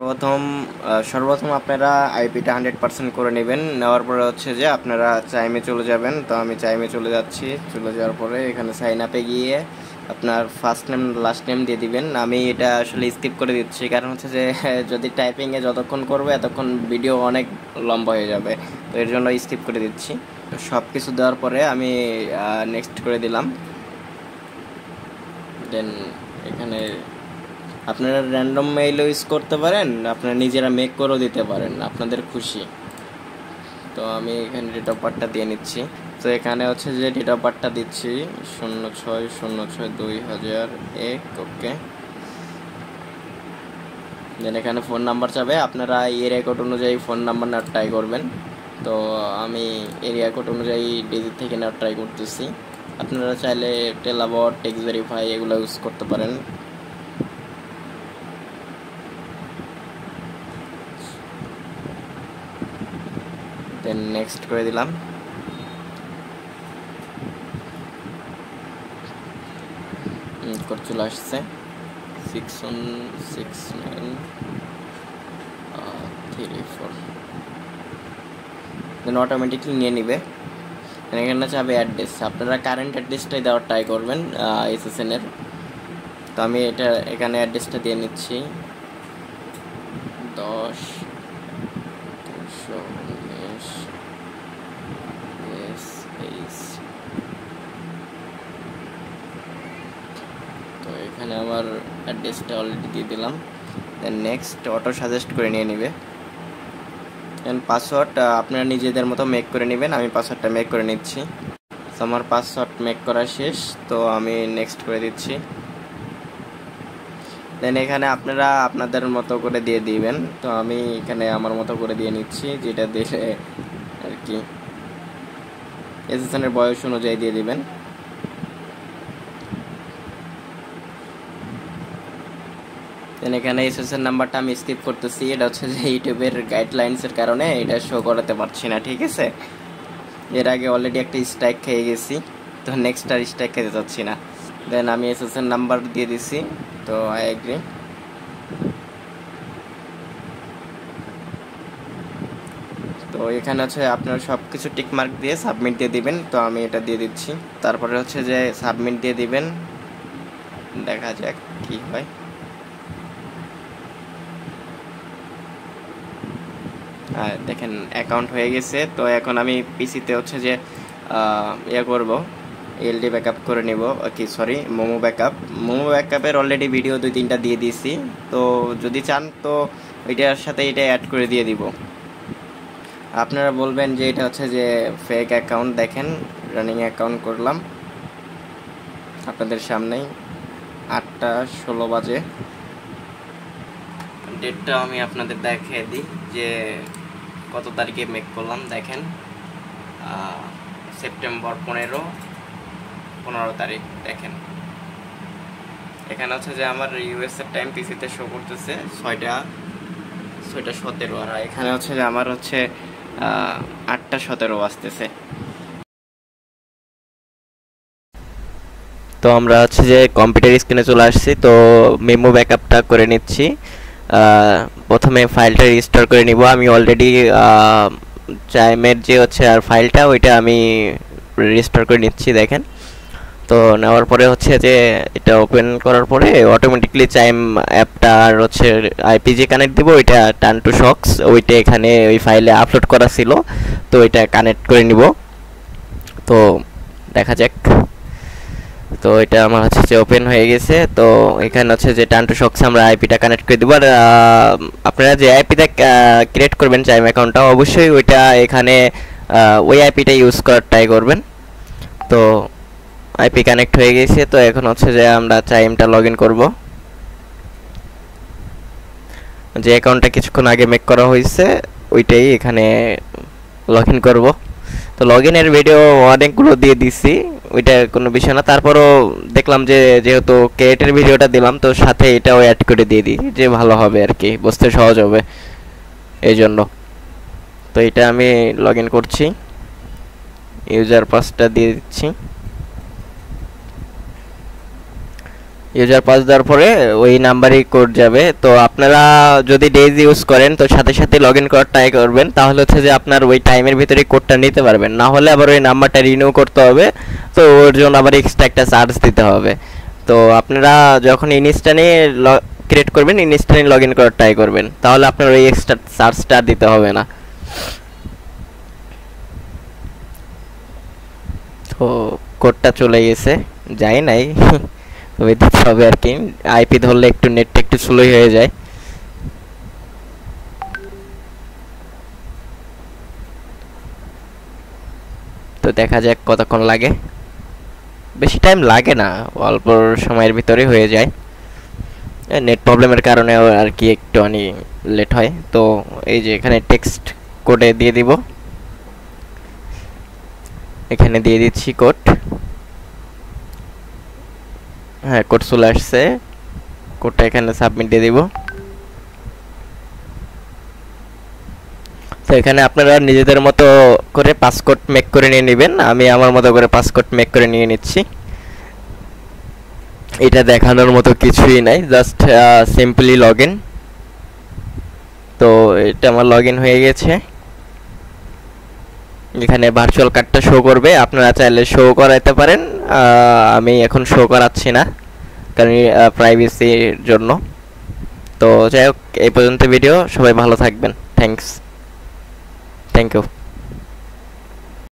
সর্বপ্রথম আপনারা আইপিটা 100% করে নেবেন। নেওয়ার পরে হচ্ছে যে আপনারা চাইমে চলে যাবেন। তো আমি চাইমে চলে যাচ্ছি। চলে যাওয়ার পরে এখানে সাইন আপে গিয়ে আপনার ফার্স্ট নেম লাস্ট নেম দিয়ে দিবেন। আমি এটা আসলে স্কিপ করে দিচ্ছি, কারণ হচ্ছে যে যদি টাইপিংয়ে যতক্ষণ করবে এতক্ষণ ভিডিও অনেক লম্বা হয়ে যাবে, তো এর জন্য স্কিপ করে দিচ্ছি। সব কিছু দেওয়ার পরে আমি নেক্সট করে দিলাম। দেন এখানে আপনারা র্যান্ডম মেইলও ইউজ করতে পারেন, আপনারা নিজেরা মেক করেও দিতে পারেন, আপনাদের খুশি। তো আমি এখানে ডেট অফ বার্থটা দিয়ে নিচ্ছি। তো এখানে হচ্ছে যে ডেট অফ বার্থটা দিচ্ছি 06/06/2001। ওকে, দেন এখানে ফোন নাম্বার চাবে, আপনারা এরিয়া কোড অনুযায়ী ফোন নাম্বার নেওয়ার ট্রাই করবেন। তো আমি এরিয়া কোড অনুযায়ী ডিজিট থেকে নেওয়ার ট্রাই করতেছি। আপনারা চাইলে টেলাবট, টেক্সট ভেরিফাই এগুলো ইউজ করতে পারেন। দেন নেক্সট করে দিলাম। কোড চলে আসছে 616934। দেন অটোমেটিকলি নিয়ে নিবে। এখানে চাবে অ্যাড্রেস, আপনারা কারেন্ট অ্যাড্রেসটাই দেওয়ার ট্রাই করবেন এসএসএন এর। তো আমি এটা এখানে অ্যাড্রেসটা দিয়ে নিচ্ছি 10/319 SH। তো এখানে আমার অ্যাড্রেসটা অলরেডি দিয়ে দিলাম। দেন নেক্সট অটো সাজেস্ট করে নিয়ে নিবে। দেন পাসওয়ার্ড আপনারা নিজেদের মতো মেক করে নেবেন। আমি পাসওয়ার্ডটা মেক করে নিচ্ছি। তো আমার পাসওয়ার্ড মেক করা শেষ, তো আমি নেক্সট করে দিচ্ছি। দেন এখানে আপনারা আপনাদের মতো করে দিয়ে দিবেন। তো আমি এখানে আমার মতো করে দিয়ে নিচ্ছি, যেটা দিলে আর কি এসএসএন এর বয়স অনুযায়ী দিয়ে দিবেন। দেন এখানে এসএসএন নাম্বারটা আমি স্কিপ করতেছি, এটা হচ্ছে যে ইউটিউবের গাইডলাইন্সের কারণে এটা শো করাতে পারছি না, ঠিক আছে। এর আগে অলরেডি একটা স্ট্রাইক খেয়ে গেছি, তো নেক্সট আর স্ট্রাইক খেতে যাচ্ছি না। দেন আমি এসএসএন নাম্বার দিয়ে দিছি, তো আই এগ্রি। তো এখানে হচ্ছে আপনারা সব কিছু টিক মার্ক দিয়ে সাবমিট দিয়ে দিবেন। তো আমি এটা দিয়ে দিচ্ছি। তারপরে হচ্ছে যে সাবমিট দিয়ে দিবেন, দেখা যাক কি হয়। দেখেন অ্যাকাউন্ট হয়ে গেছে। তো এখন আমি পিসিতে হচ্ছে যে ইয়ে করব, এলডি ব্যাকআপ করে নিব, কি সরি মোমো ব্যাকআপের অলরেডি ভিডিও 2-3টা দিয়ে দিয়েছি। তো যদি চান তো এটার সাথে এটা অ্যাড করে দিয়ে দিব। আপনারা বলবেন যে এটা হচ্ছে যে ফেক অ্যাকাউন্ট। দেখেন রানিং অ্যাকাউন্ট করলাম আপনাদের সামনেই, 8:16 বাজে। ডেটটা আমি আপনাদের দেখিয়ে দিই যে কত তারিখে মেক করলাম। দেখেন সেপ্টেম্বর 15 তারিখ। দেখেন এখানে হচ্ছে যে আমার ইউএসএ টাইম পিসিতে শো করতেছে 6:17, আর এখানে হচ্ছে যে আমার হচ্ছে 8:17 বাজতেছে। তো আমরা হচ্ছে যে কম্পিউটার স্ক্রিনে চলে আসছি। তো মেমো ব্যাকআপটা করে নিচ্ছি। প্রথমে ফাইলটা রিস্টোর করে নিব। আমি অলরেডি চাইমের যে হচ্ছে আর ফাইলটা ওইটা আমি রিস্টোর করে নিচ্ছি। দেখেন তো নেওয়ার পরে হচ্ছে যে এটা ওপেন করার পরে অটোমেটিকলি চাইম অ্যাপটা আর হচ্ছে আইপি যে কানেক্ট দিব ওইটা টার্ন টু শক্স, ওইটা এখানে ওই ফাইলে আপলোড করা ছিল, তো ওইটা কানেক্ট করে নিব। তো দেখা যাক। তো এটা আমার হচ্ছে যে ওপেন হয়ে গেছে। তো এখানে হচ্ছে যে টার্ন টু শক্সে আমরা আইপিটা কানেক্ট করে দেব। আর আপনারা যে আইপিটা ক্রিয়েট করবেন চাইম অ্যাকাউন্টটা, অবশ্যই ওইটা এখানে ওই আইপিটা ইউজ করার ট্রাই করবেন। তো আইপি কানেক্ট হয়ে গেছে। তো এখন হচ্ছে যে আমরা চাইমটা লগ ইন করবো, যে অ্যাকাউন্টটা কিছুক্ষণ আগে মেক করা হয়েছে ওইটাই এখানে লগ ইন করবো। তো লগ ইনের ভিডিও অনেকগুলো দিয়ে দিছি, ওইটা কোনো বিষয় না। তারপরও দেখলাম যে যেহেতু ক্রিয়েটের ভিডিওটা দিলাম, তো সাথে এটাও অ্যাড করে দিয়ে দিই, যে ভালো হবে আর কি, বুঝতে সহজ হবে এই জন্য। তো এটা আমি লগ ইন করছি, ইউজার পাসটা দিয়ে দিচ্ছি। ইউজার পাস দেওয়ার পরে ওই নাম্বারেই কোড যাবে। তো আপনারা যদি ডেজ ইউজ করেন তো সাথে সাথে লগ ইন করার ট্রাই করবেন, তাহলে হচ্ছে যে আপনার ওই টাইমের ভিতরে কোডটা নিতে পারবেন। না হলে আবার ওই নাম্বারটা রিনিউ করতে হবে, তো ওর জন্য আবার এক্সট্রা একটা চার্জ দিতে হবে। তো আপনারা যখন ইনস্ট্যান্টে ক্রিয়েট করবেন, ইনস্ট্যান্টে লগ ইন করার ট্রাই করবেন, তাহলে আপনার ওই এক্সট্রা চার্জটা দিতে হবে না। তো কোডটা চলে গেছে, যাই নাই তবে দিতে হবে আর কি। আইপি ধরলে একটু নেটটা একটু স্লোই হয়ে যায়। তো দেখা যাক কতক্ষণ লাগে। বেশি টাইম লাগে না, অল্প সময়ের ভিতরে হয়ে যায়। নেট প্রবলেমের কারণে আর কি একটু অনেক লেট হয়। তো এই যে এখানে টেক্সট কোডে দিয়ে দিব, এখানে দিয়ে দিচ্ছি কোড। হ্যাঁ, কোড চলে আসছে, কোডটা এখানে সাবমিট দিয়ে দিব। তো এখানে আপনারা নিজেদের মতো করে পাসকোড মেক করে নিয়ে নেবেন। আমি আমার মতো করে পাসকোড মেক করে নিয়ে নিচ্ছি। এটা দেখানোর মতো কিছুই নাই, জাস্ট সিম্পলি লগ ইন। তো এটা আমার লগ ইন হয়ে গেছে। এখানে ভার্চুয়াল কার্ডটা শো করবে, আপনারা চাইলে শো করাতে পারেন। আমি এখন শো করাচ্ছি না, কারণ প্রাইভেসির জন্য। তো যাই হোক, এই পর্যন্ত ভিডিও। সবাই ভালো থাকবেন। Thank you.